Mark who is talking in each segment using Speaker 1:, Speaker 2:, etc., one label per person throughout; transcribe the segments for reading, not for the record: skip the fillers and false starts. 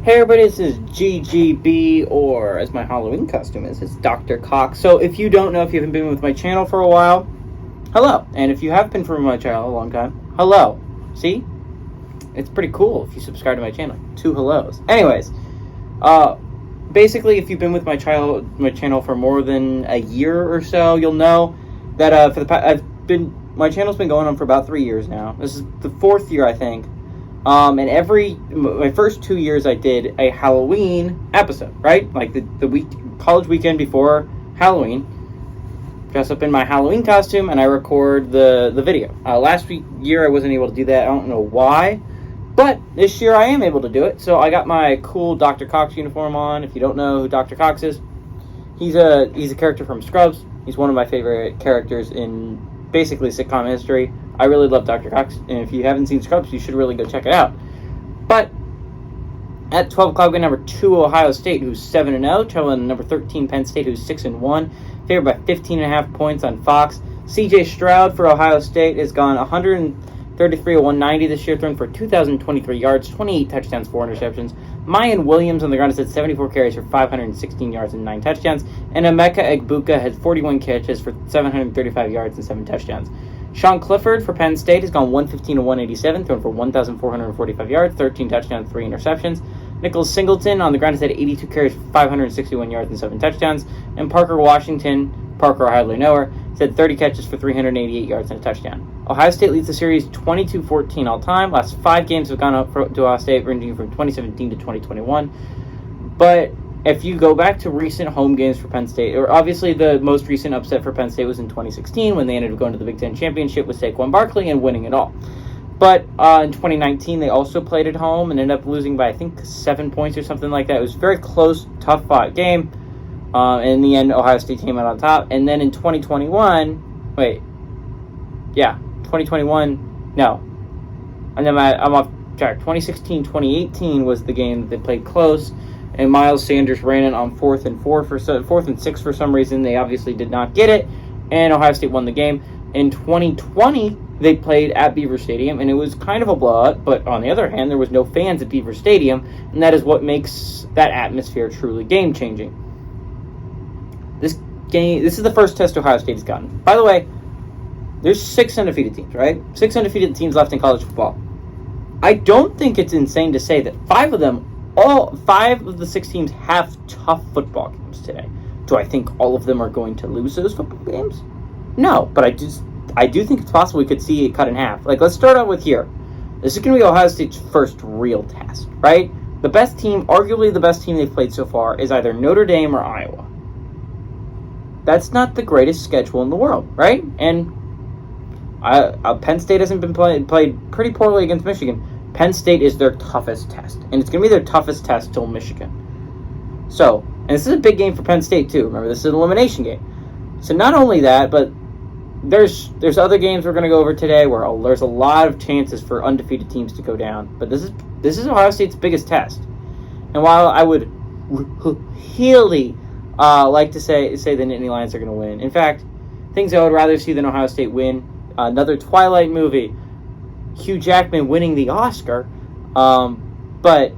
Speaker 1: Hey everybody, this is GGB, or as my Halloween costume is, it's Dr. Cox. So if you don't know, if you haven't been with my channel for a while, hello. And if you have been from my channel a long time, hello. See? It's pretty cool if you subscribe to my channel. 2 hellos. Anyways, basically if you've been with my channel for more than a year or so, you'll know that my channel's been going on for about 3 years now. This is the 4th year, I think. And my first 2 years I did a Halloween episode, right? Like the college weekend before Halloween, dress up in my Halloween costume and I record the video. Last year I wasn't able to do that. I don't know why, but this year I am able to do it. So I got my cool Dr. Cox uniform on. If you don't know who Dr. Cox is, he's a character from Scrubs. He's one of my favorite characters in basically sitcom history. I really love Dr. Cox, and if you haven't seen Scrubs, you should really go check it out. But at 12 o'clock, we have number 2 Ohio State, who's 7-0, traveling number 13 Penn State, who's 6-1, favored by 15.5 points on Fox. C.J. Stroud for Ohio State has gone 133 of 190 this year, thrown for 2,023 yards, 28 touchdowns, 4 interceptions. Mayan Williams on the ground has had 74 carries for 516 yards and 9 touchdowns. And Emeka Egbuka has 41 catches for 735 yards and 7 touchdowns. Sean Clifford for Penn State has gone 115 of 187, thrown for 1,445 yards, 13 touchdowns, 3 interceptions. Nicholas Singleton on the ground has had 82 carries for 561 yards and 7 touchdowns. And Parker Washington, Parker I hardly know her, has had 30 catches for 388 yards and a touchdown. Ohio State leads the series 22-14 all time. Last 5 games have gone up to Ohio State, ranging from 2017 to 2021. But if you go back to recent home games for Penn State, or obviously the most recent upset for Penn State was in 2016 when they ended up going to the Big Ten Championship with Saquon Barkley and winning it all. But in 2019, they also played at home and ended up losing by, I think, 7 points or something like that. It was a very close, tough-fought game. In the end, Ohio State came out on top. And then in 2021, no. And then I'm off track. 2016-2018 was the game that they played close. And Miles Sanders ran it on 4th and 6 for some reason. They obviously did not get it, and Ohio State won the game. In 2020, they played at Beaver Stadium, and it was kind of a blowout, but on the other hand, there was no fans at Beaver Stadium, and that is what makes that atmosphere truly game-changing. This is the first test Ohio State has gotten. By the way, there's 6 undefeated teams, right? 6 undefeated teams left in college football. I don't think it's insane to say that 5 of the 6 teams have tough football games today. Do I think all of them are going to lose those football games? No, but I do think it's possible we could see it cut in half. Like, let's start out with here. This is going to be Ohio State's first real test, right? The best team, arguably the best team they've played so far, is either Notre Dame or Iowa. That's not the greatest schedule in the world, right? And Penn State hasn't been played pretty poorly against Michigan. Penn State is their toughest test, and it's going to be their toughest test till Michigan. So, and this is a big game for Penn State too. Remember, this is an elimination game. So not only that, but there's other games we're going to go over today where there's a lot of chances for undefeated teams to go down. But this is Ohio State's biggest test. And while I would really like to say the Nittany Lions are going to win, in fact, things I would rather see than Ohio State win another Twilight movie, Hugh Jackman winning the Oscar, but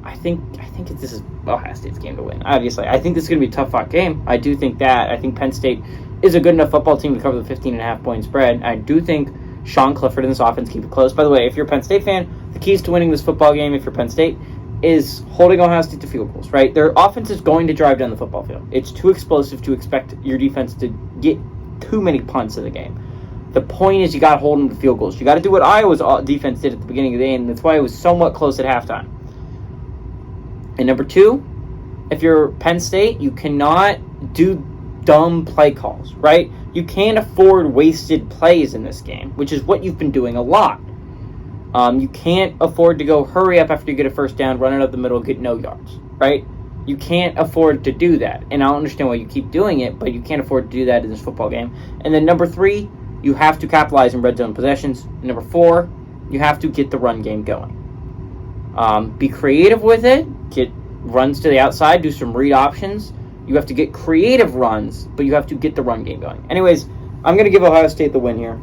Speaker 1: I think this is Ohio State's game to win. Obviously, I think this is going to be a tough-fought game. I do think that. I think Penn State is a good enough football team to cover the 15.5 point spread. I do think Sean Clifford and this offense keep it close. By the way, if you're a Penn State fan, the keys to winning this football game, if you're Penn State, is holding Ohio State to field goals, right? Their offense is going to drive down the football field. It's too explosive to expect your defense to get too many punts in the game. The point is you got to hold them to field goals. You got to do what Iowa's defense did at the beginning of the game, and that's why it was somewhat close at halftime. And number 2, if you're Penn State, you cannot do dumb play calls, right? You can't afford wasted plays in this game, which is what you've been doing a lot. You can't afford to go hurry up after you get a first down, run it up the middle, get no yards, right? You can't afford to do that. And I don't understand why you keep doing it, but you can't afford to do that in this football game. And then number 3, you have to capitalize in red zone possessions. And number 4, you have to get the run game going. Be creative with it. Get runs to the outside. Do some read options. You have to get creative runs, but you have to get the run game going. Anyways, I'm going to give Ohio State the win here.